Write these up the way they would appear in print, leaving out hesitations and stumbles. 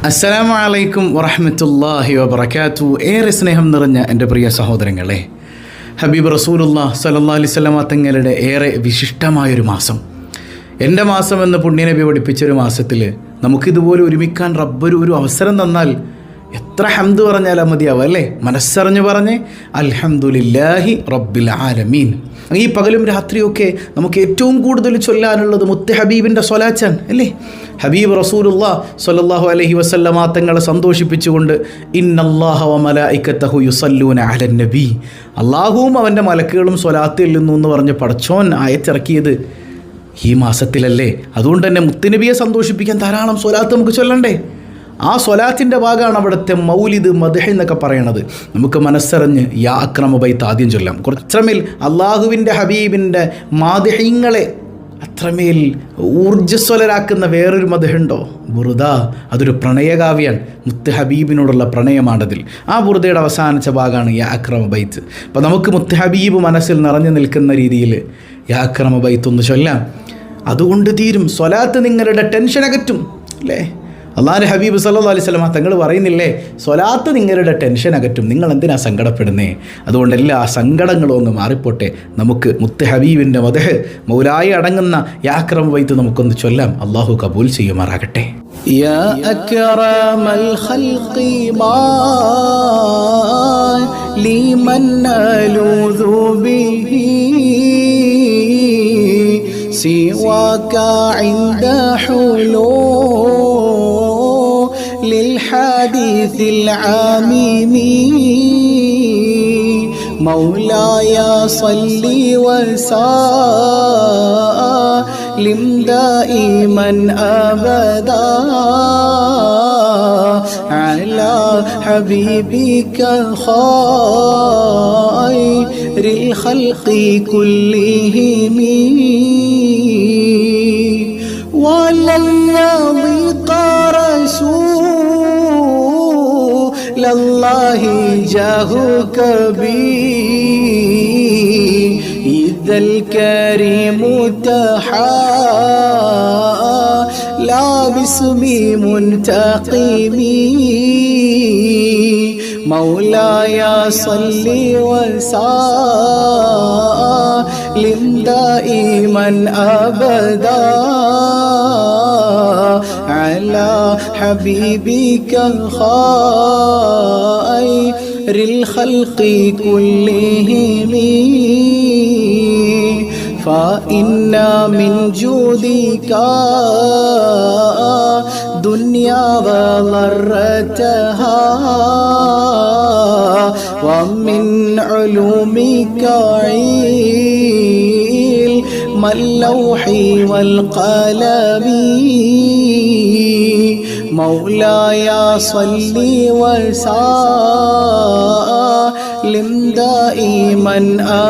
അസ്സലാമു അലൈക്കും വറഹ്മത്തുള്ളാഹി വബറകാതുഹു. ഏറെ സ്നേഹം നിറഞ്ഞ എൻ്റെ പ്രിയ സഹോദരങ്ങളെ, ഹബീബ് റസൂലുള്ളാഹി സ്വല്ലല്ലാഹി അലൈഹി വസല്ലമ തങ്ങളുടെ ഏറെ വിശിഷ്ടമായൊരു മാസം, എൻ്റെ മാസം എന്ന് പുണ്യനബി പഠിപ്പിച്ചൊരു മാസത്തിൽ നമുക്കിതുപോലെ ഒരുമിക്കാൻ റബ്ബൊരു അവസരം തന്നാൽ എത്ര ഹംദ് പറഞ്ഞാൽ മതിയാവും അല്ലേ? മനസ്സറിഞ്ഞ് പറഞ്ഞ് അൽഹംദുലില്ലാഹി റബ്ബിൽ ആലമീൻ. ഈ പകലും രാത്രിയൊക്കെ നമുക്ക് ഏറ്റവും കൂടുതൽ ചൊല്ലാനുള്ളത് മുത്ത് ഹബീബിൻ്റെ സ്വലാറ്റാണ് അല്ലേ? ഹബീബ് റസൂലുള്ളാഹി സ്വല്ലല്ലാഹു അലൈഹി വസല്ലമ തങ്ങളെ സന്തോഷിപ്പിച്ചുകൊണ്ട് ഇന്നല്ലാഹ വ മലായികതഹു യുസല്ലൂന അലൻ നബി, അള്ളാഹുവും അവൻ്റെ മലക്കുകളും സ്വലാത്ത് ചെല്ലുന്നു എന്ന് പറഞ്ഞ് പടച്ചോൻ ആയത്തിറക്കിയത് ഈ മാസത്തിലല്ലേ? അതുകൊണ്ട് തന്നെ മുത്തുനബിയെ സന്തോഷിപ്പിക്കാൻ ധാരാളം സ്വലാത്ത് നമുക്ക് ചൊല്ലണ്ടേ? ആ സ്വലാത്തിൻ്റെ ഭാഗമാണ് അവിടുത്തെ മൗലിദ് മദ്ഹ് എന്നൊക്കെ പറയണത്. നമുക്ക് മനസ്സറിഞ്ഞ് യാ അക്രമ ബൈത്ത് ആദ്യം ചൊല്ലാം. കുറച്ചമേൽ അള്ളാഹുവിൻ്റെ ഹബീബിൻ്റെ മാദിഹീങ്ങളെ അത്രമേൽ ഊർജ്ജസ്വലരാക്കുന്ന വേറൊരു മദ്ഹുണ്ടോ? ബുറുദ. അതൊരു പ്രണയകാവ്യാണ്, മുത്ത് ഹബീബിനോടുള്ള പ്രണയമാണതിൽ. ആ ബുറുദയുടെ അവസാനിച്ച ഭാഗമാണ് യാ അക്രമ ബൈത്ത്. അപ്പോൾ നമുക്ക് മുത്ത് ഹബീബ് മനസ്സിൽ നിറഞ്ഞു നിൽക്കുന്ന രീതിയിൽ യാ അക്രമ ബൈത്ത് ഒന്ന് ചൊല്ലാം. അതുകൊണ്ട് തീരും. സ്വലാത്ത് നിങ്ങളുടെ ടെൻഷൻ അകറ്റും അല്ലേ? അള്ളാഹുവിൻ്റെ ഹബീബ് സല്ലല്ലാഹു അലൈഹി വസല്ലമ തങ്ങൾ പറയുന്നില്ലേ, സ്വലാത്ത് നിങ്ങളുടെ ടെൻഷൻ അകറ്റും, നിങ്ങൾ എന്തിനാ സങ്കടപ്പെടുന്നേ? അതുകൊണ്ട് എല്ലാ സങ്കടങ്ങളും ഒന്ന് മാറിപ്പോട്ടെ. നമുക്ക് മുത്ത് ഹബീബിൻ്റെ മദ്ഹ് മൗലായി അടങ്ങുന്ന യാ അക്രമ ബൈത്ത് നമുക്കൊന്ന് ചൊല്ലാം. അള്ളാഹു കബൂൽ ചെയ്യുമാറാകട്ടെ. യാ അക്രമൽ ഖൽഖി മാ ലിമൻ അലൂദു ബിഹി സിവാക ഇൻദ ഹുലൂ للحديث العاميم مولاي صل وسلم دائما أبدا على حبيبك خير الخلق كلهم ولن يضيق رسول الله جاهك بي إذا الكريم تحالى باسمي منتقمي مولاي صل وسلم دائما أبدا على حبيبك خير الخلق كلهم فإن من جودك دنيا وضرتها ومن علومك علم اللوح والقلم مولاي صل وسلم دائما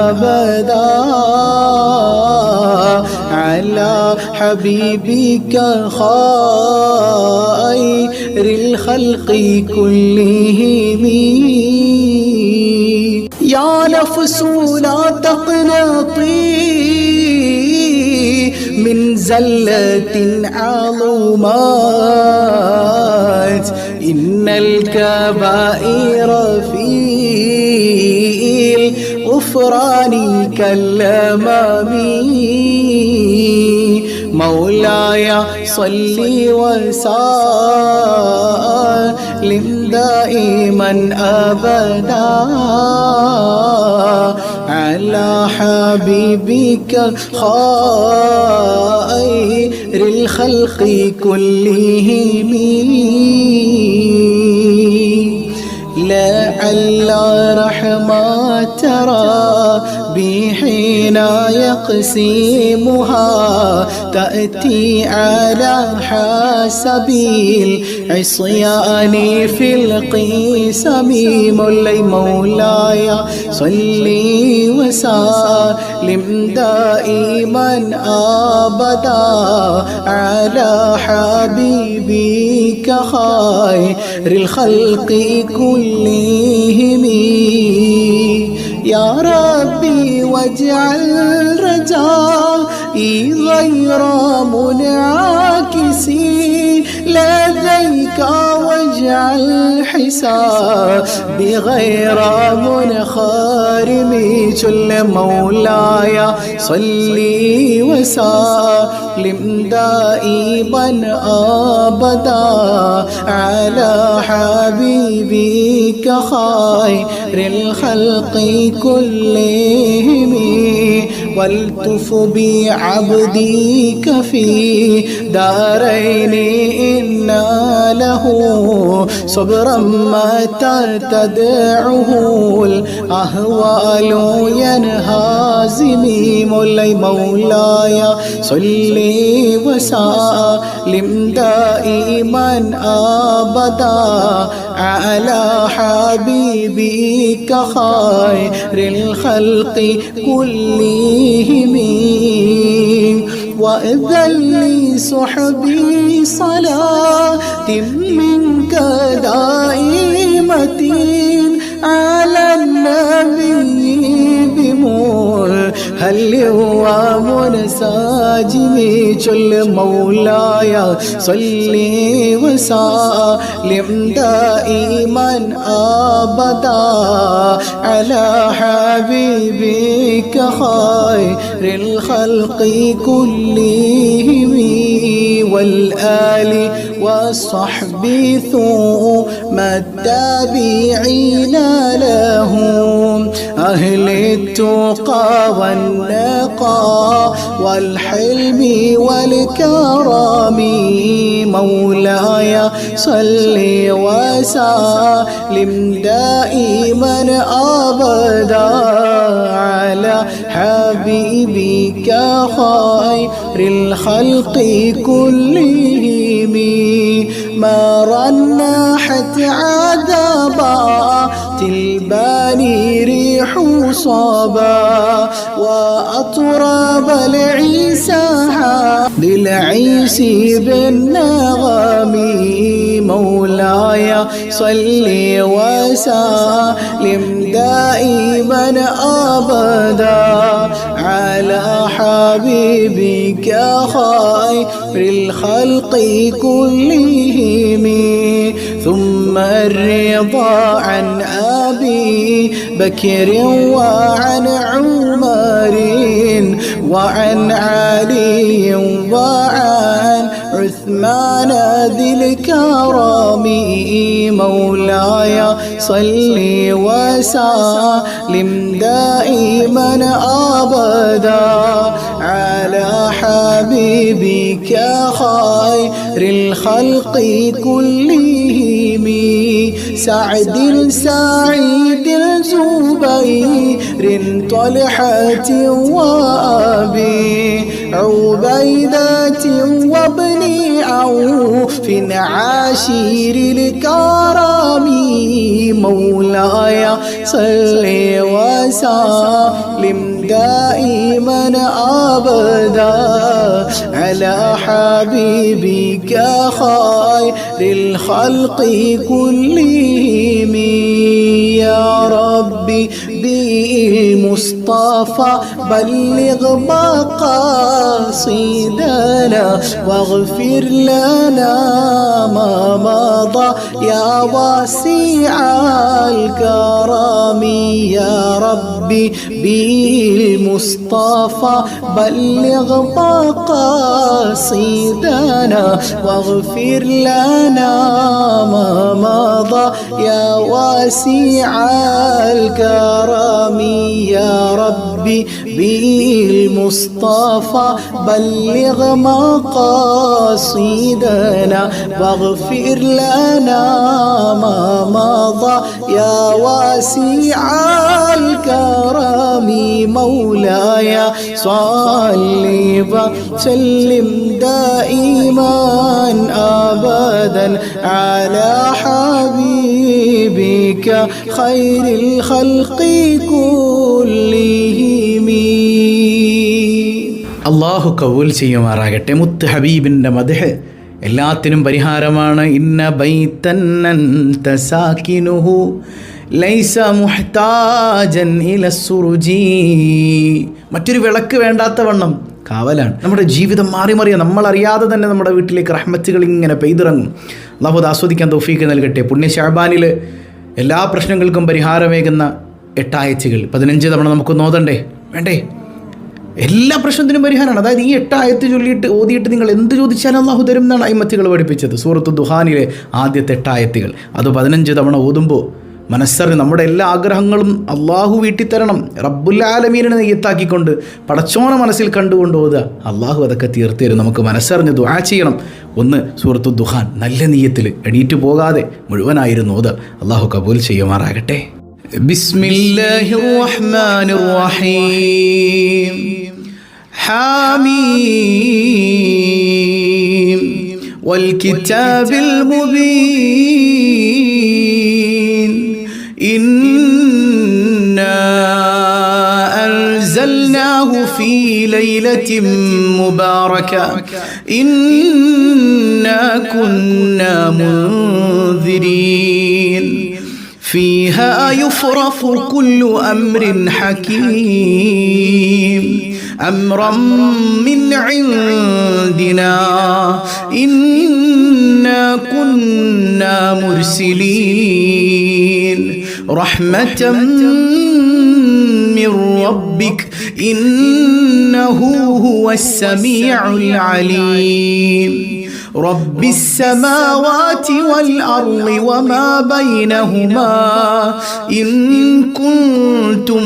أبدا على حبيبك خير الخلق كلهم يا نفس لا تقنطي من زلة عظمات إن الكبائر في الغفران كالأمام مولاي صل وسلم دائما أبدا على حبيبك خير الخلق كلهم لعل رحمة ربي حين يقسمها تأتي على حسب العصيان في القسم مولاي صل وسلم دائما أبدا على حبيبك خير الخلق كلهم يا ربي واجعل رجائي غير منعكس لديك الحساب غير منخرم ചൊല്ല مولاي صلي وسلم دائما أبدا على حبيبك خير الخلق كلهم والتف بعبدك في دارين إن له صبرا متى تدعه الأهوال ينهزم مولاي صل وسلم دائما أبدا على حبيبك خير الخلق كلهم وإذن لصحبي صلاة منك دائمة على النبي هل هو منساجم ചൊല്ല مولاي صل وسلم دائما أبدا على حبيبك خير الخلق كلهم والآل والصحب ثم التابعين لهم أهل التقى والنقى والحلم والكرم مولاي صل وسلم دائما أبدا على حبيبك خير الخلق كلهم ما رنحت عذابات الباني ريح صبا وأطرب العيسى للعيس بالنغم مولاي صل وسلم دائما أبدا على حبيبك خير الخلق كلهم ثم الرضا عن أبي بكر وعن عمر وعن علي وعن عثمان ذي الكرم مولاي صل وسلم دائما أبدا على حبيبك خير الخلق كلهم سعد سعيد زبير طلحة وأبي عبيدة وابن عوف عاشر الكرم مولاي صل وسلم دائما أبدا على حبيبك خير الخلق كلهم يا ربي بالمصطفى بلغ مقاصدنا واغفر لنا ما مضى يا واسع الكرم يا ربي بالمصطفى بلغ مقاصدنا واغفر لنا ما مضى يا واسع الكرم يا ربي بالمصطفى بلغ مقاصدنا واغفر لنا ما مضى يا واسع الكرم مولاي صل وسلم دائما أبدا على حبيبك خير الخلق كلهم. അള്ളാഹു കബൂൽ ചെയ്യുമാറാകട്ടെ. മുത്ത് ഹബീബിൻ്റെ മദ്ഹ് എല്ലാത്തിനും പരിഹാരമാണ്. ഇന്ന ബൈതൻ അൻത സാകിനുഹു ലൈസ മുഹ്താജൻ ഇല സുറുജി. മറ്റൊരു വിളക്ക് വേണ്ടാത്ത വണ്ണം കാവലാണ്. നമ്മുടെ ജീവിതം മാറി മറിയാം, നമ്മളറിയാതെ തന്നെ നമ്മുടെ വീട്ടിലേക്ക് റഹ്മത്തുകൾ ഇങ്ങനെ പെയ്തിറങ്ങും. അല്ലാഹു അത് ആസ്വദിക്കാൻ തൗഫീക്ക് നൽകട്ടെ. പുണ്യ ശഅബാനിൽ എല്ലാ പ്രശ്നങ്ങൾക്കും പരിഹാരമേകുന്ന 8 ആയത്തുകൾ 15 തവണ നമുക്ക് നോതണ്ടേ വേണ്ടേ? എല്ലാ പ്രശ്നത്തിനും പരിഹാരമാണ്. അതായത് ഈ 8 ആയത്ത് ചൊല്ലിയിട്ട് ഓതിയിട്ട് നിങ്ങൾ എന്ത് ചോദിച്ചാലും അല്ലാഹു തരും എന്നാണ് അയിമത്തുകൾ പഠിപ്പിച്ചത്. സൂറത്തു ദുഹാനിലെ ആദ്യത്തെ 8 ആയത്തുകൾ അത് 15 തവണ ഓതുമ്പോൾ മനസ്സറിഞ്ഞ് നമ്മുടെ എല്ലാ ആഗ്രഹങ്ങളും അള്ളാഹു വീട്ടിത്തരണം, റബ്ബുൽ ആലമീനെ നെയ്യത്താക്കിക്കൊണ്ട് പടച്ചോനെ മനസ്സിൽ കണ്ടുകൊണ്ട് ഓതുക. അള്ളാഹു അതൊക്കെ തീർത്തു തരും. നമുക്ക് മനസ്സറിഞ്ഞ് ദുആ ചെയ്യണം. ഒന്ന് സൂറത്തു ദുഹാൻ നല്ല നിയ്യത്തിൽ എണീറ്റ് പോകാതെ മുഴുവനായിരുന്നു ഓതുക. അള്ളാഹു കബൂൽ ചെയ്യുമാറാകട്ടെ. ബിസ്മില്ലാഹിർ റഹ്മാനിർ റഹീം. ഹാമീം വൽ കിതാബിൽ മുബീൻ. إنا أنزلناه في ليلة مباركة إنا كنا منذرين فيها يفرق كل أمر حكيم أمرا من عندنا إنا كنا مرسلين رحمة من ربك إنه هو السميع العليم رب السماوات والأرض وما بينهما إن كنتم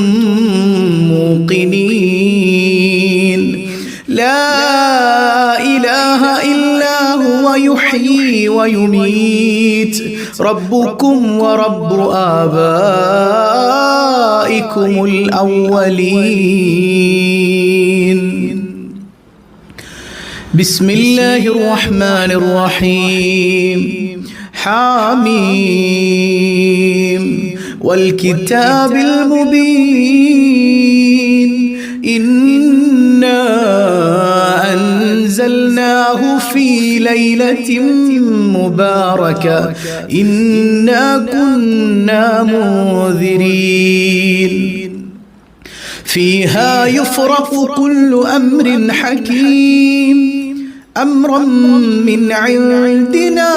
موقنين لا إله إلا هو يحيي ويميت ربكم ورب آبائكم الأولين. بسم الله الرحمن الرحيم. حاميم والكتاب المبين. إنا أنزلناه في ليلة مباركة إنا كنا منذرين فيها يفرق كل أمر حكيم أمرا من عندنا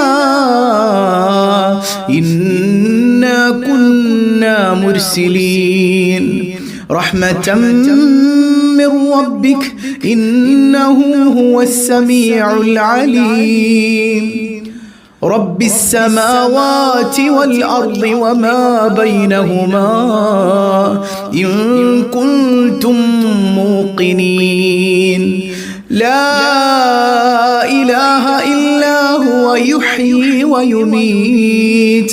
إنا كنا مرسلين رحمة من ربك إنه هو السميع العليم رب السماوات والأرض وما بينهما إن كنتم موقنين لا إله إلا هو يحيي ويميت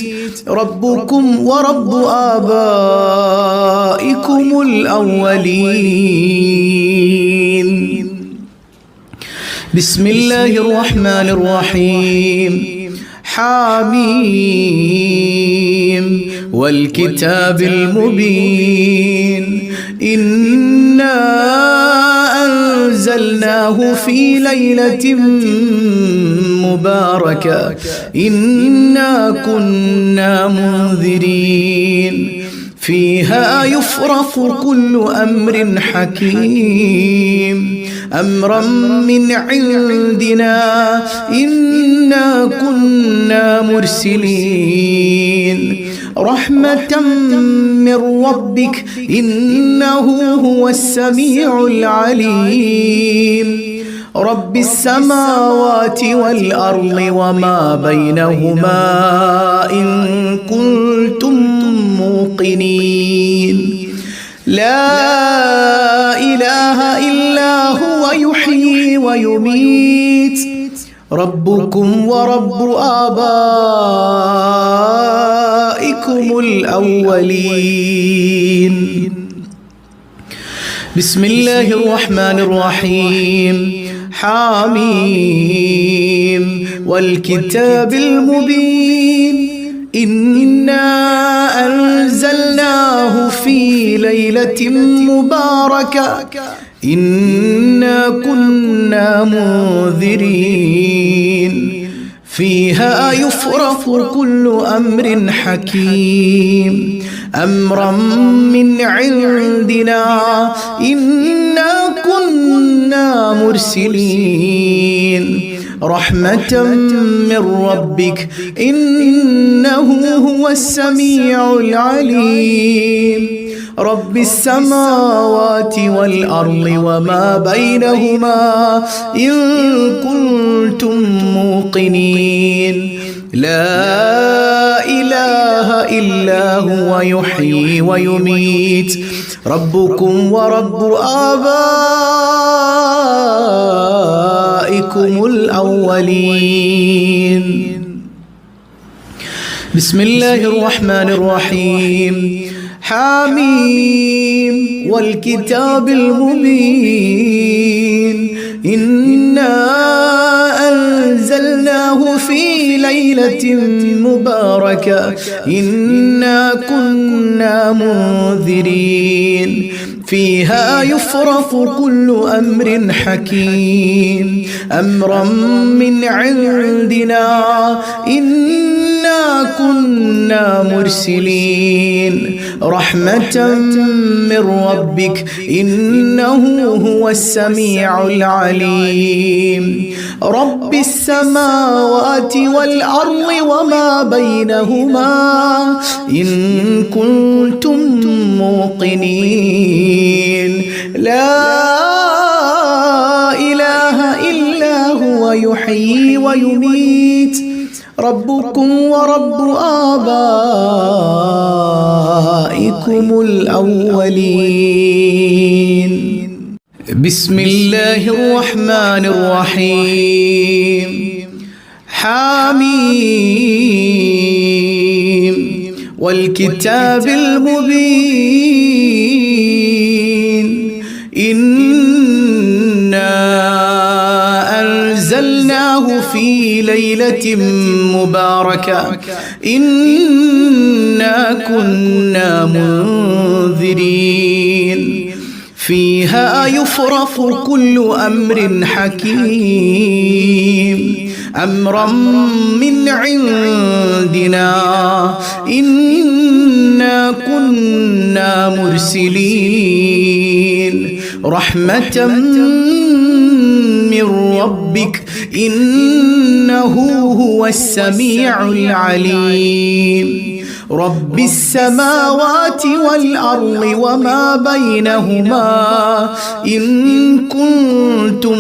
ربكم ورب آبائكم الأولين. بسم الله الرحمن الرحيم. حاميم والكتاب المبين. إنا أنزلناه في ليلة مباركة إنا كنا منذرين فيها يفرق كل أمر حكيم أمرا من عندنا إنا كنا مرسلين رحمة من ربك إنه هو السميع العليم رب السماوات والأرض وما بينهما إن كنتم موقنين لا إله إلا هو يحيي ويميت ربكم ورب آبائكم الأولين. بسم الله الرحمن الرحيم. حاميم والكتاب المبين. إنا أنزلناه في ليلة مباركة إنا كنا منذرين فيها يفرق كل أمر حكيم أمرا من عندنا إنا كنا مرسلين رحمة من ربك إنه هو السميع العليم رب السماوات والأرض وما بينهما إن كنتم موقنين لا إله إلا هو يحيي ويميت ربكم ورب آبائكم الأولين بسم الله الرحمن الرحيم حميم والكتاب المبين إنا أنزلناه في ليلة مباركة إنا كنا منذرين فيها يفرق كل أمر حكيم أمرا من عندنا إنا كنا مرسلين رحمة من ربك إنه هو السميع العليم رب السماوات والأرض وما بينهما إن كنتم موقنين لا إله إلا هو يحيي ويميت ربكم ورب آبائكم الأولين بسم الله الرحمن الرحيم حميم والكتاب المبين إنا أنزلناه في ليلة مباركة إنا كنا منذرين فيها يفرق كل أمر حكيم أمرا من عندنا إنا كنا مرسلين رحمة من ربك إنه هو السميع العليم رب السماوات والأرض وما بينهما إن كنتم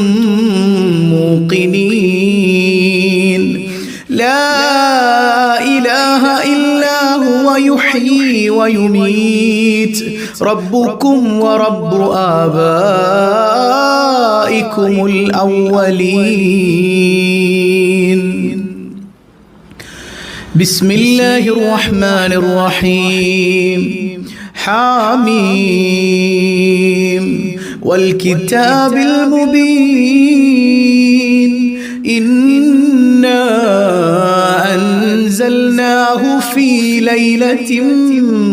موقنين لا إله إلا هو يحيي ويميت ربكم ورب آبائكم الأولين بسم الله الرحمن الرحيم حميم والكتاب المبين إنا أنزلناه في ليلة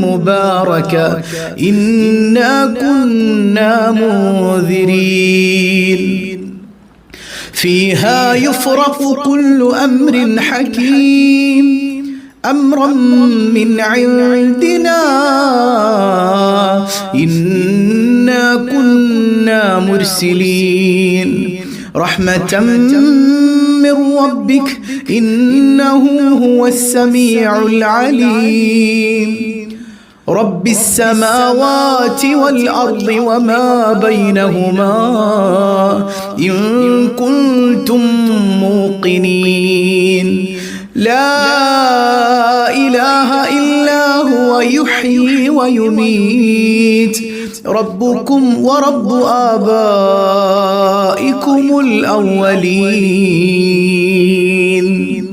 مباركة إنا كنا منذرين فيها يفرق كل أمر حكيم أمرا من عندنا إنا كنا مرسلين رحمة من ربك إنه هو السميع العليم رب السماوات والأرض وما بينهما إن كنتم موقنين لا إله إلا هو يحيي ويميت ربكم ورب آبائكم الأولين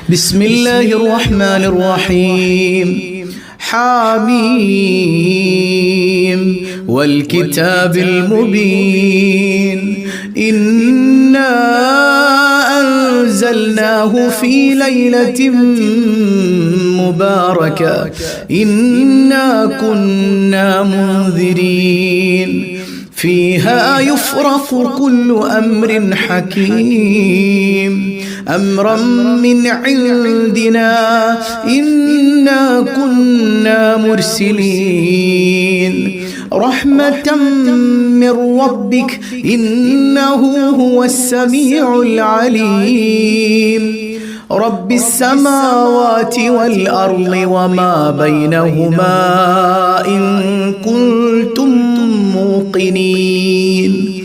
بسم الله الرحمن الرحيم حميم والكتاب المبين إنا أنزلناه في ليلة مباركة إنا كنا منذرين فيها يفرق كل أمر حكيم أمرا من عندنا إنا كنا مرسلين رحمة من ربك إنه هو السميع العليم رب السماوات والأرض وما بينهما إن كنتم موقنين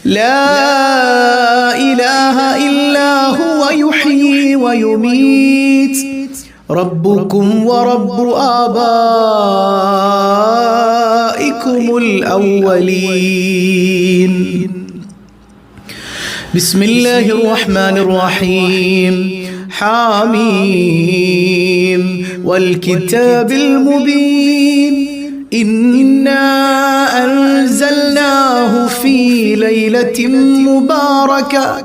لا إله إلا هو يحيي ويميت ربكم ورب آبائكم الأولين بسم الله الرحمن الرحيم حاميم والكتاب المبين إنا أنزلناه في ليلة مباركة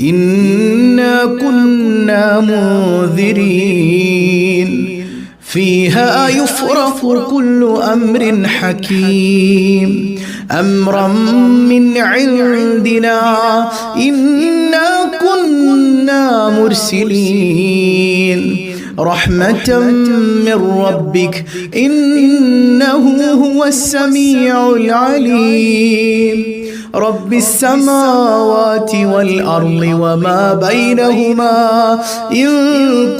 إنا كنا منذرين فيها يفرق كل أمر حكيم أمرا من عندنا إنا كنا مرسلين رحمة من ربك إنه هو السميع العليم رب السماوات والأرض وما بينهما إن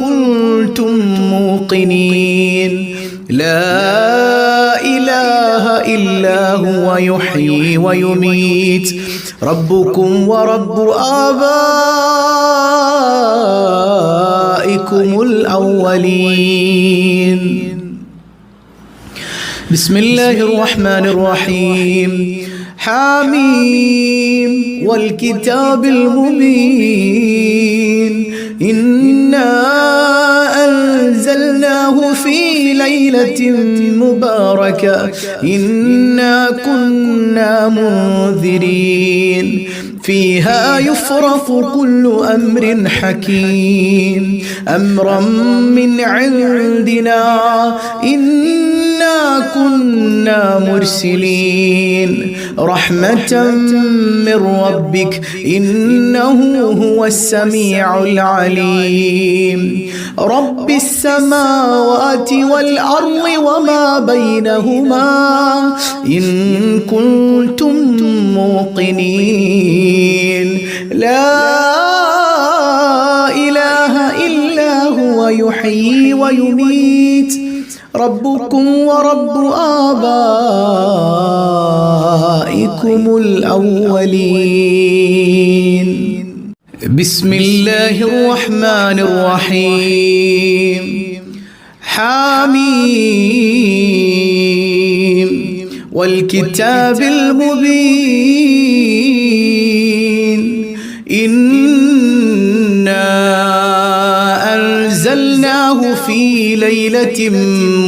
كنتم موقنين لا إله إلا هو يحيي ويميت ربكم ورب آبائكم الأولين بسم الله الرحمن الرحيم حاميم والكتاب المبين إنا أنزلناه في ليلة مباركة إنا كنا منذرين فيها يفرق كل أمر حكيم أمرا من عندنا إنا كنا مرسلين رحمة من ربك إنه هو السميع العليم رب السماوات والأرض وما بينهما إن كنتم موقنين لا إله إلا هو يحيي ويميت ربكم ورب آبائكم الأولين بسم الله الرحمن الرحيم حاميم والكتاب المبين إنا أنزلناه في ليلة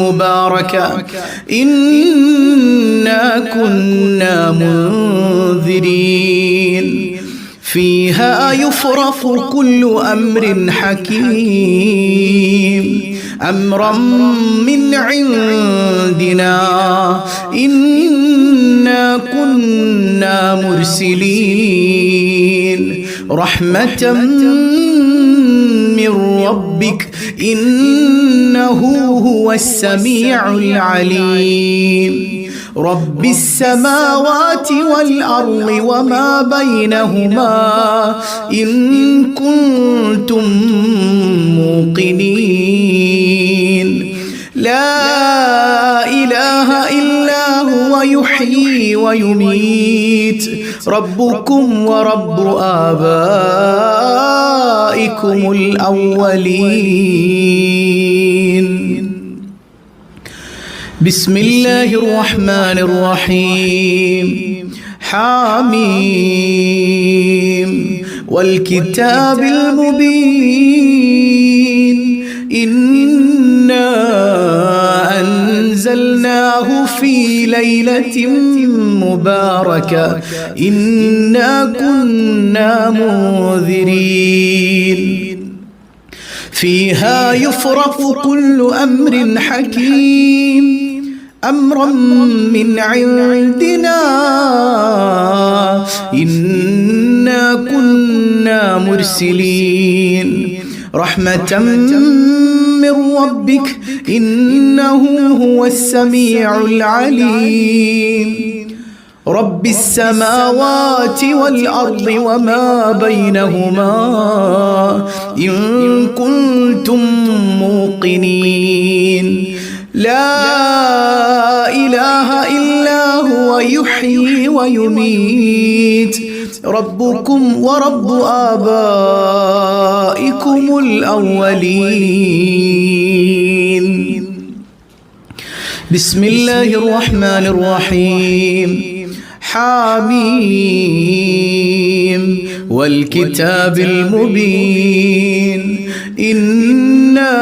مباركة إنا كنا منذرين فيها يفرق كل أمر حكيم أمرا من عندنا إنا كنا مرسلين رحمة من ربك إنه هو السميع العليم رب السماوات والأرض وما بينهما إن كنتم موقنين لا إله إلا هو يحيي ويميت ربكم ورب آبائكم الأولين بسم الله الرحمن الرحيم حاميم والكتاب المبين إنا أنزلناه في ليلة مباركة إنا كنا منذرين فيها يفرق كل أمر حكيم أمرا من عندنا إنا كنا مرسلين رحمة من ربك إنه هو السميع العليم رب السماوات والأرض وما بينهما إن كنتم موقنين لا إله إلا هو يحيي ويميت ربكم ورب آبائكم الأولين بسم الله الرحمن الرحيم حميم والكتاب المبين إنا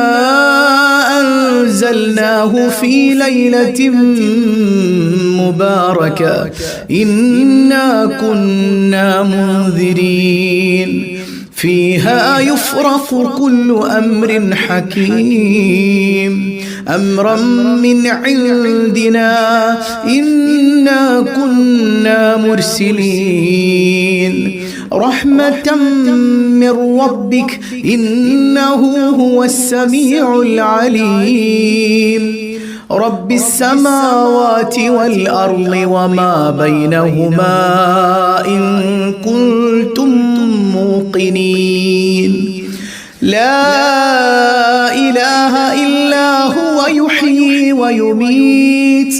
أنزلناه في ليلة مباركة إنا كنا منذرين فيها يفرق كل أمر حكيم أمرا من عندنا إنا كنا مرسلين رحمة من ربك إنه هو السميع العليم رب السماوات والأرض وما بينهما إن كنتم موقنين لا إله إلا هو يحيي ويميت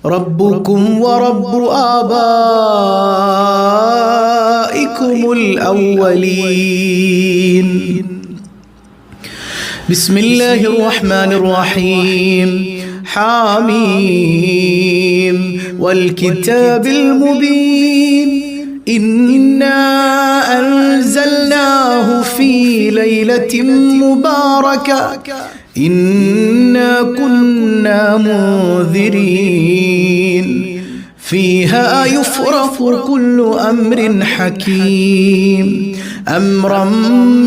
ربكم ورب آبائكم الأولين بسم الله الرحمن الرحيم حميم والكتاب المبين إنا أنزلناه في ليلة مباركة إنا كنا منذرين فيها يفرق كل أمر حكيم أمرا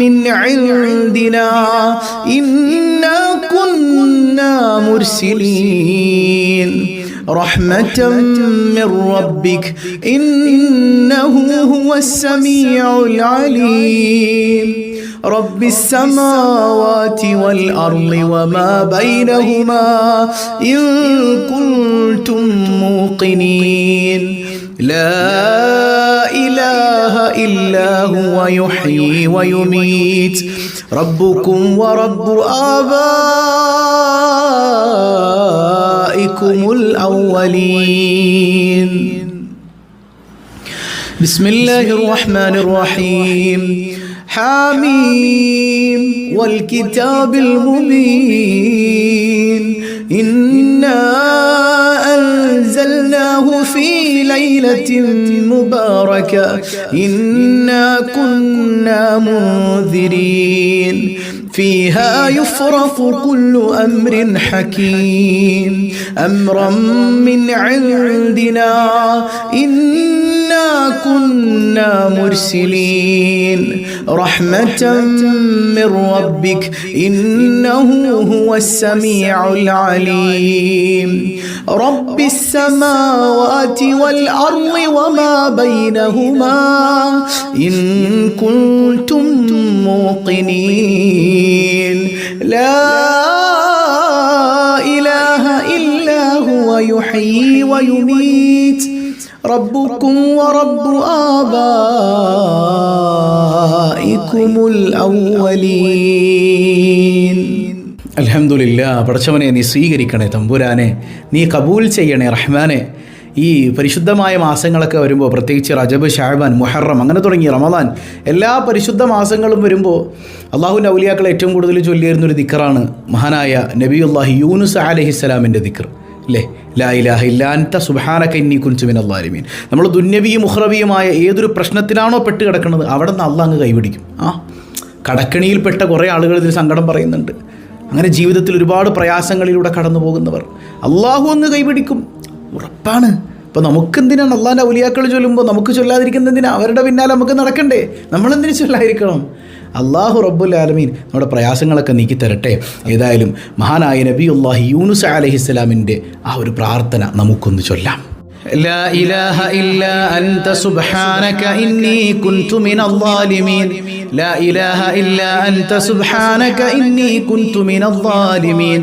من عندنا إنا كنا مرسلين رحمة من ربك إنه هو السميع العليم رب السماوات والأرض وما بينهما إن كنتم موقنين لا إله إلا هو يحيي ويميت ربكم ورب آبائكم الأولين بسم الله الرحمن الرحيم حميم والكتاب المبين إنا أنزلناه في ليلة مباركة إنا كنا منذرين فيها يفرق كل أمر حكيم أمرا من عندنا إنا كنا مرسلين رحمة من ربك إنه هو السميع العليم رب السماوات والأرض وما بينهما إن كنتم موقنين لا إله إلا هو يحيي ويميت ربكم ورب آبائكم الأولين അൽഹംദുലില്ലാ. പടച്ചവനെ നീ സ്വീകരിക്കണേ തമ്പുരാനെ, നീ കബൂൽ ചെയ്യണേ റഹ്മാനെ. ഈ പരിശുദ്ധമായ മാസങ്ങളൊക്കെ വരുമ്പോൾ, പ്രത്യേകിച്ച് റജബ്, ഷഅബാൻ, മുഹറം അങ്ങനെ തുടങ്ങി റമദാൻ, എല്ലാ പരിശുദ്ധ മാസങ്ങളും വരുമ്പോൾ അള്ളാഹുവിൻ്റെ ഔലിയാക്കൾ ഏറ്റവും കൂടുതൽ ചൊല്ലിയിരുന്നൊരു ദിക്റാണ് മഹാനായ നബിയുല്ലാഹി യൂനുസ് അലൈഹിസ്സലാമിൻ്റെ ദിക്ർ അല്ലേ? ലാ ഇലാഹ ഇല്ലാ അൻത സുബ്ഹാനക ഇന്നി കുൻതു മിനൽ ളാലിമീൻ. നമ്മൾ ദുന്യവിയും ഉഖ്റവിയുമായ ഏതൊരു പ്രശ്നത്തിലാണോ പെട്ട് കിടക്കുന്നത് അവിടെ നിന്ന് അള്ളാഹ് അങ്ങ് കൈപിടിക്കും. കടക്കണിയിൽപ്പെട്ട കുറേ ആളുകൾ ഇതിൽ സങ്കടം പറയുന്നുണ്ട്. അങ്ങനെ ജീവിതത്തിൽ ഒരുപാട് പ്രയാസങ്ങളിലൂടെ കടന്നു പോകുന്നവർ അള്ളാഹു അങ്ങ് കൈപിടിക്കും, ഉറപ്പാണ്. അപ്പോൾ നമുക്കെന്തിനാണ് അള്ളാഹിൻ്റെ ഔലിയാക്കൾ ചൊല്ലുമ്പോൾ നമുക്ക് ചൊല്ലാതിരിക്കുന്നത് എന്തിനാ? അവരുടെ പിന്നാലെ നമുക്ക് നടക്കണ്ടേ? നമ്മളെന്തിനു ചൊല്ലാതിരിക്കണം? അള്ളാഹു റബ്ബുൽ ആലമീൻ നമ്മുടെ പ്രയാസങ്ങളൊക്കെ നീക്കി തരട്ടെ. ഏതായാലും മഹാനായ നബിയുല്ലാഹി യൂനുസ് അലൈഹിസ്സലാമിൻ്റെ ആ ഒരു പ്രാർത്ഥന നമുക്കൊന്ന് ചൊല്ലാം. لا إله إلا أنت سبحانك إني كنت من الظالمين. لا إله إلا أنت سبحانك إني كنت من الظالمين.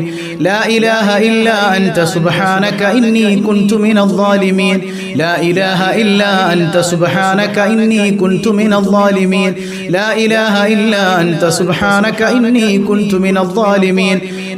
لا إله إلا أنت سبحانك إني كنت من الظالمين. لا إله إلا أنت سبحانك إني كنت من الظالمين. لا إله إلا أنت سبحانك إني كنت من الظالمين.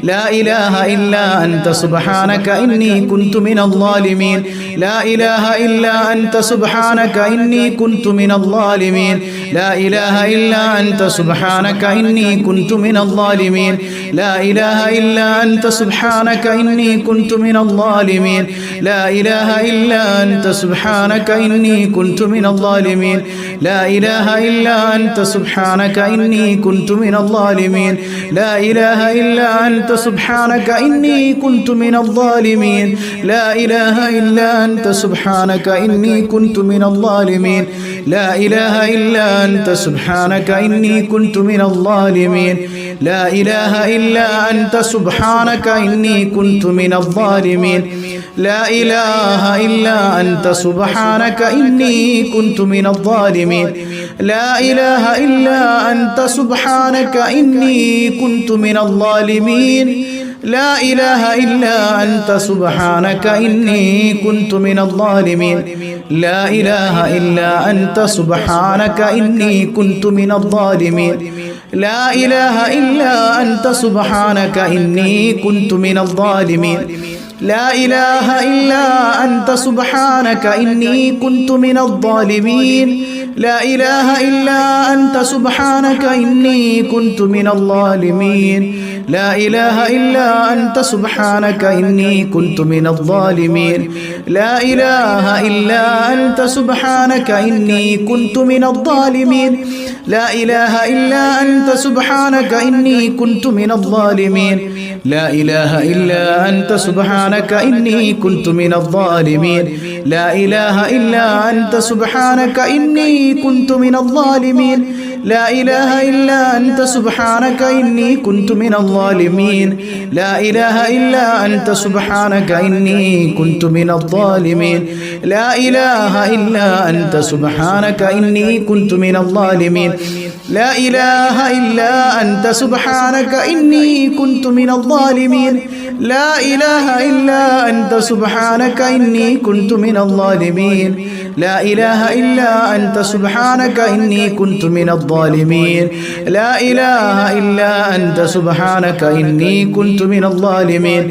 لا إله إلا أنت سبحانك إني كنت من الظالمين. لا إله إلا أنت سبحانك إني كنت من الظالمين. لا إله إلا أنت سبحانك إني كنت من الظالمين. لا إله إلا أنت سبحانك إني كنت من الظالمين. لا إله إلا أنت سبحانك إني كنت من الظالمين. لا إله إلا أنت سبحانك إني كنت من الظالمين. لا إله إلا أنت سبحانك إني كنت من الظالمين. لا إله إلا أنت سبحانك إني كنت من الظالمين. لا إله إلا أنت سبحانك إني كنت من الظالمين. لا إله إلا أنت سبحانك إني كنت من الظالمين. لا إله إلا أنت سبحانك إني كنت من الظالمين. لا إله إلا أنت سبحانك إني كنت من الظالمين. لا إله إلا أنت سبحانك إني كنت من الظالمين. لا إله إلا أنت سبحانك إني كنت من الظالمين. لا إله إلا أنت سبحانك إني كنت من الظالمين. لا إله إلا أنت سبحانك إني كنت من الظالمين. لا إله إلا أنت سبحانك إني كنت من الظالمين. لا إله إلا أنت سبحانك إني كنت من الظالمين. لا إله إلا أنت سبحانك إني كنت من الظالمين. لا إله إلا أنت سبحانك إني كنت من الظالمين. لا إله إلا أنت سبحانك إني كنت من الظالمين. لا إله إلا أنت سبحانك إني كنت من الظالمين. لا إله إلا أنت سبحانك إني كنت من الظالمين. لا إله إلا أنت سبحانك إني كنت من الظالمين. لا إله إلا أنت سبحانك إني كنت من الظالمين. لا إله إلا أنت سبحانك إني كنت من الظالمين. لا إله إلا أنت سبحانك إني كنت من الظالمين. لا إله إلا أنت سبحانك إني كنت من الظالمين. لا إله إلا أنت سبحانك إني كنت من الظالمين.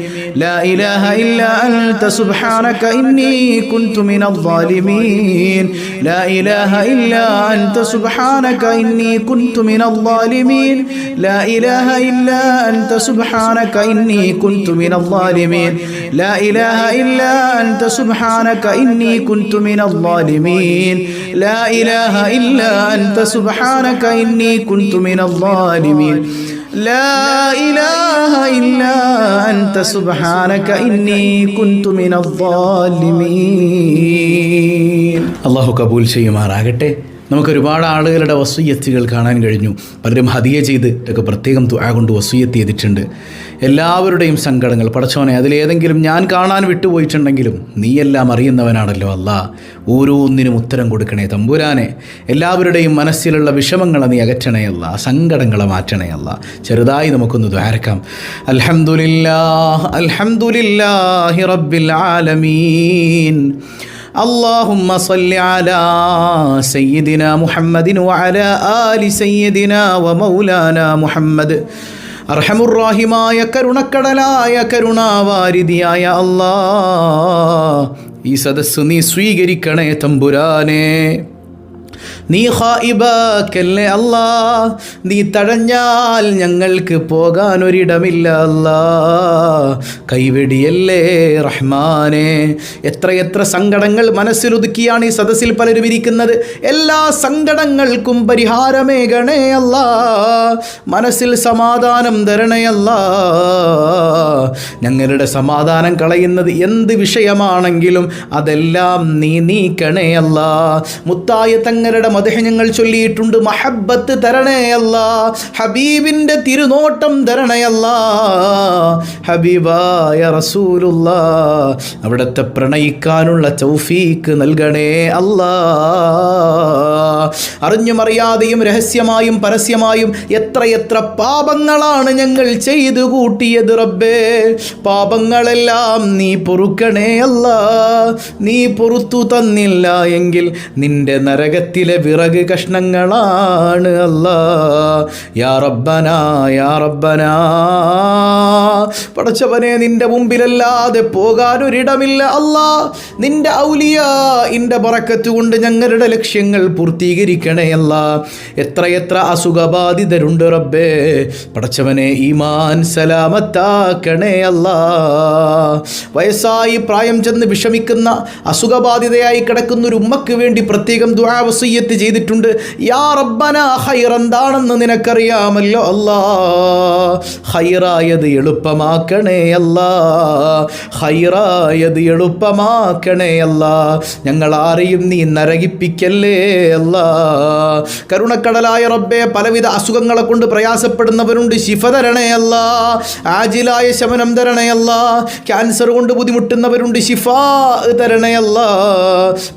لا إله إلا أنت سبحانك إني كنت من الظالمين. لا إله إلا أنت سبحانك إني كنت من الظالمين. لا إله إلا أنت سبحانك إني كنت من الظالمين. لا إله إلا أنت سبحانك إني كنت من الظالمين. لا إله إلا أنت سبحانك إني كنت من الظالمين. لا إله إلا أنت سبحانك إني كنت من الظالمين. الله قبول ചെയ്യുമാറാകട്ടെ. നമുക്കൊരുപാട് ആളുകളുടെ വസിയ്യത്തുകൾ കാണാൻ കഴിഞ്ഞു. പലരും ഹദിയ ചെയ്തിട്ടൊക്കെ പ്രത്യേകം ദുആ കൊണ്ട് വസിയ്യത്ത് ചെയ്തിട്ടുണ്ട്. എല്ലാവരുടെയും സങ്കടങ്ങൾ പടച്ചോനെ അതിലേതെങ്കിലും ഞാൻ കാണാൻ വിട്ടുപോയിട്ടുണ്ടെങ്കിലും നീയെല്ലാം അറിയുന്നവനാണല്ലോ അല്ലാ, ഓരോന്നിനും ഉത്തരം കൊടുക്കണേ തമ്പുരാനെ. എല്ലാവരുടെയും മനസ്സിലുള്ള വിഷമങ്ങളെ നീ അകറ്റണേ അല്ലാ, സങ്കടങ്ങളെ മാറ്റണേ അല്ലാ. ചെറുതായി നമുക്കൊന്ന് ദ്വാരക്കാം. അൽഹംദുലില്ലാഹ് അൽഹംദുലില്ലാഹി റബ്ബിൽ ആലമീൻ. اللهم صل على سيدنا محمد وعلى آل سيدنا ومولانا محمد. അർഹമുർറാഹിമായ കരുണക്കടലായ കരുണാവാരിധിയായ അല്ലാഹ്, ഈ സദസ്സ് നീ സ്വീകരിക്കണേ തമ്പുരാനെ. നീ ഖായിബാക്കല്ലേ അല്ലാ, നീ തഴഞ്ഞാൽ ഞങ്ങൾക്ക് പോകാനൊരിടമില്ല അല്ലാ. കൈവെടിയല്ലേ റഹ്മാനെ. എത്രയെത്ര സങ്കടങ്ങൾ മനസ്സിലൊതുക്കിയാണ് ഈ സദസ്സിൽ പലരും ഇരിക്കുന്നത്. എല്ലാ സങ്കടങ്ങൾക്കും പരിഹാരമേകണേ അല്ലാ, മനസ്സിൽ സമാധാനം തരണേ അല്ലാ. ഞങ്ങളുടെ സമാധാനം കളയുന്നത് എന്ത് വിഷയമാണെങ്കിലും അതെല്ലാം നീ നീക്കണേ അല്ലാ. മുത്തായ തങ്ങളുടെ മദ്ഹ് ഞങ്ങൾ ചൊല്ലിയിട്ടുണ്ട്. മഹബ്ബത്ത് തരണേ അല്ലാ, ഹബീബിൻ്റെ തിരുനോട്ടം തരണേ അല്ലാ, ഹബീബായ റസൂലുള്ളാ അവിടുത്തെ പ്രണയിക്കാനുള്ള തൗഫീക്ക് നൽകണേ അല്ലാ. അറിഞ്ഞും അറിയാതെയും രഹസ്യമായും പരസ്യമായും എത്രയെത്ര പാപങ്ങളാണ് ഞങ്ങൾ ചെയ്തു കൂട്ടിയത് റബ്ബേ. പാപങ്ങളെല്ലാം നീ പൊറുക്കണേ അല്ലാ. നീ പൊറുത്തു തന്നില്ല എങ്കിൽ നിന്റെ നരകത്തിലെ വിറക് കഷ്ണങ്ങളാണ് അല്ലാ. യാ റബ്ബനാ യാ റബ്ബനാ. പടച്ചവനെ, നിന്റെ മുമ്പിലല്ലാതെ പോകാനൊരിടമില്ല അല്ലാ. നിന്റെ ഔലിയാഇന്റെ ബറക്കത്ത് കൊണ്ട് ഞങ്ങളുടെ ലക്ഷ്യങ്ങൾ പൂർത്തീകരിക്കണേ അല്ലാ. എത്രയെത്ര അസുഖബാധിതരുണ്ട് റബ്ബേ. പടച്ചവനെ, ഈമാൻ സലാമത്താക്കണേ അല്ലാ. വയസ്സായി പ്രായം ചെന്ന് വിഷമിക്കുന്ന അസുഖബാധിതയായി കിടക്കുന്ന ഒരു ഉമ്മക്ക് വേണ്ടി പ്രത്യേകം ദുആ വസിയ്യത്ത് ചെയ്തിട്ടുണ്ട്. യാ റബ്ബനാ, ഖൈർ എന്താണെന്ന് നിനക്കറിയാമല്ലോ അല്ലാ. ഖൈറായത് എളുപ്പമാക്കണേ അല്ലാ, ഖൈറായത് എളുപ്പമാക്കണേ അല്ലാ. ഞങ്ങൾ ആരെയും നീ നരകിപ്പിക്കല്ലേ അല്ലാ. കരുണക്കടലായ റബ്ബേ, പലവിധ അസുഖങ്ങളെ കൊണ്ട് പ്രയാസപ്പെടുന്നവരുണ്ട്, ശിഫ തരണേ അല്ലാ. ആജിലായ ശമനം തരണേ അല്ലാ. ക്യാൻസർ കൊണ്ട് ബുദ്ധിമുട്ടുന്നവരുണ്ട്, ശിഫ തരണേ അല്ലാ.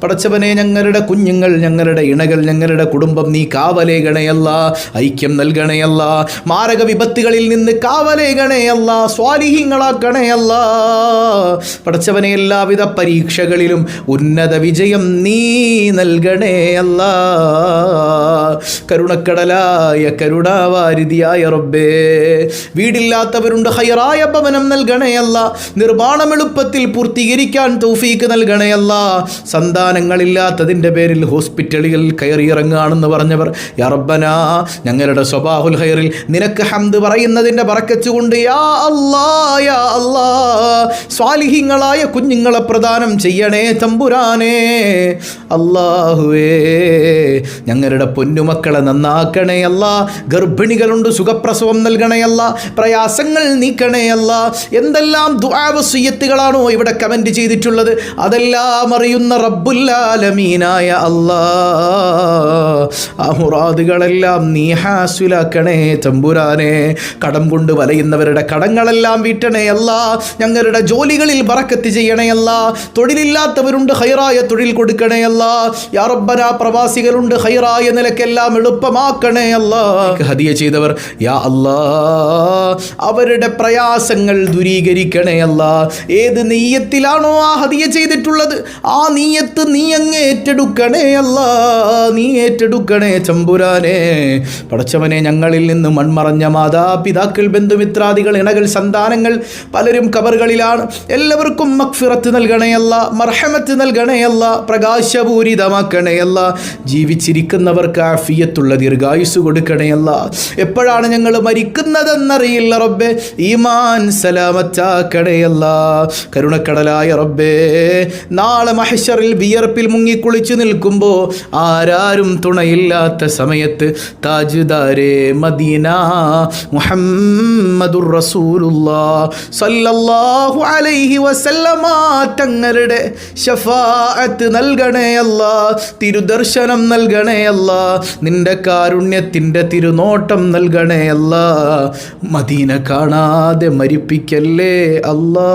പടച്ചവനെ, ഞങ്ങളുടെ കുഞ്ഞുങ്ങൾ, ഞങ്ങളുടെ ഇണകൾ, ഞങ്ങളുടെ കുടുംബം നീ കാവലേകണേ അല്ലാ. ഐക്യം നൽകണേ അല്ലാ. മാരക വിപത്തുകളിൽ നിന്ന് കാവലേകണേ അല്ലാ. സ്വാലിഹീങ്ങളാക്കണേ അല്ലാ. പടച്ചവനെ, എല്ലാവിധ പരീക്ഷകളിലും ഉന്നത വിജയം നീ നൽകണേ അല്ലാ. കരുണക്കടലായ കരുണാവാരിധിയായ റബ്ബേ, വീടില്ലാത്തവരുണ്ട്, ഹൈറായ ഭവനം നൽകണേ അല്ലാ. നിർമ്മാണം എളുപ്പത്തിൽ പൂർത്തീകരിക്കാൻ തൗഫീക്ക് നൽകണേ അല്ലാ. സന്താനങ്ങളില്ലാത്തതിൻ്റെ പേരിൽ ഹോസ്പിറ്റലുകളിൽ കയറിയിറങ്ങാണെന്ന് പറഞ്ഞവർ, യാ റബ്ബനാ, ഞങ്ങളുടെ സ്വബാഹുൽ ഖൈറിൽ നിനക്ക് ഹംദ് പറയുന്നതിൻ്റെ ബറക്കത്ത് കൊണ്ട് യാ അല്ലാ യാ അല്ലാ സ്വാലിഹീങ്ങളായ കുഞ്ഞുങ്ങളെ പ്രദാനം ചെയ്യണേ തമ്പുരാനേ. അല്ലാഹുവേ, ഞങ്ങളുടെ പൊന്നുമക്കളെ നന്നാക്കണേ അല്ലാ. ഗർഭിണികളുണ്ട്, സുഖപ്രസവം നൽകണേ അല്ലാ. പ്രയാസങ്ങൾ നീക്കണേ അല്ലാ. എന്തെല്ലാം ദുആ വസിയ്യത്തുകളാണോ ഇവിടെ കമന്റ് ചെയ്തിട്ടുള്ളത്, അതെല്ലാം അറിയുന്ന റബ്ബുൽ ആലമീനായ അല്ലാ, ആ മുറാദുകളെല്ലാം നീ ഹാസിലാക്കണേ തമ്പുരാനെ. കടം കൊണ്ട് വലയുന്നവരുടെ കടങ്ങളെല്ലാം വീട്ടണേ അല്ലാ. ഞങ്ങളുടെ ജോലികളിൽ ബറക്കത്ത് ചെയ്യണേ അല്ലാ. തൊഴിലില്ലാത്തവരുണ്ട്, ഹൈറായ തൊഴിൽ കൊടുക്കണേ അല്ലാ. യാ റബ്ബനാ, പ്രവാസികളുണ്ട്, ഹൈറായ നിലക്കെല്ലാം എളുപ്പമാക്കണേ അല്ലാ. ഹദിയ ചെയ്തവർ, യാ അല്ലാ, അവരുടെ പ്രയാസങ്ങൾ ദൂരീകരിക്കണേ അല്ലാ. ഏത് നീയത്തിലാണോ ആ ഹദിയ ചെയ്തിട്ടുള്ളത്, ആ നീയത്ത് നീ അങ്ങ് ഏറ്റെടുക്കണേ അല്ലാ. നീ ഏറ്റെടുക്കണേ തമ്പുരാനെ. പടച്ചവനെ, ഞങ്ങളിൽ നിന്ന് മൺമറഞ്ഞ മാതാപിതാക്കൾ, ബന്ധുമിത്രാദികൾ, ഇണകൾ, സന്താനങ്ങൾ പലരും കബറുകളിലാണ്. എല്ലാവർക്കും മഗ്ഫിറത്ത് നൽകണേ അല്ലാ. മർഹമത്ത് നൽകണേ അല്ലാ. പ്രകാശപൂരിതമാക്കണേ അല്ലാ. ജീവിച്ചിരിക്കുന്നവർക്ക് ആഫിയത്തുള്ള ദീർഘായുസ് കൊടുക്കണേ അല്ലാ. എപ്പോഴാണ് ഞങ്ങൾ മരിക്കുന്നതെന്നറിയില്ല റബ്ബേ. ഈമാൻ സലാമത്താക്കണേ അല്ലാ. കരുണക്കടലായ റബ്ബേ, നാളെ മഹ്ശറിൽ വിയർപ്പിൽ മുങ്ങിക്കുളിച്ചു നിൽക്കുമ്പോൾ ആരാരും തുണയില്ലാത്ത സമയത്ത് താജ്ദാരെ മദീന മുഹമ്മദുർ റസൂലുള്ളാഹ് സല്ലല്ലാഹു അലൈഹി വസല്ലമ തങ്ങളുടെ ശഫാഅത്ത് നൽകണേ അല്ലാ. തിരുദർശനം നൽകണേ അല്ലാ. നിന്റെ കാരുണ്യത്തിൻ്റെ തിരുനോട്ടം നൽകണേ അല്ലാ. മദീന കാണാതെ മരിപ്പിക്കല്ലേ അല്ലാ.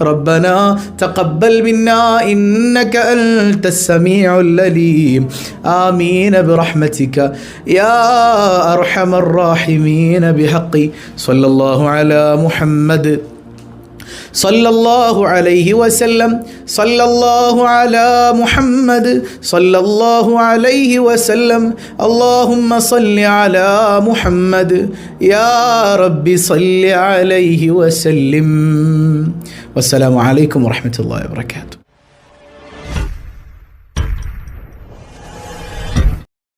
റബ്ബനാ തഖബ്ബൽ മിന്നാ ഇന്നക അൻതസ് സമീഉൽ അലീം. ആമീൻ ബിറഹ്മതിക യാ അർഹമർ റഹീമീൻ ബിഹഖി സ്വല്ലല്ലാഹു അലാ മുഹമ്മദ് സല്ലല്ലാഹു അലൈഹി വസല്ലം. സല്ലല്ലാഹു അലാ മുഹമ്മദ് സല്ലല്ലാഹു അലൈഹി വസല്ലം. അല്ലാഹുമ്മ സല്ലി അലാ മുഹമ്മദ് യാ റബ്ബി സല്ലി അലൈഹി വസല്ലിം. വസ്സലാമു അലൈക്കും വറഹ്മത്തുള്ളാഹി വബറകാതുഹു.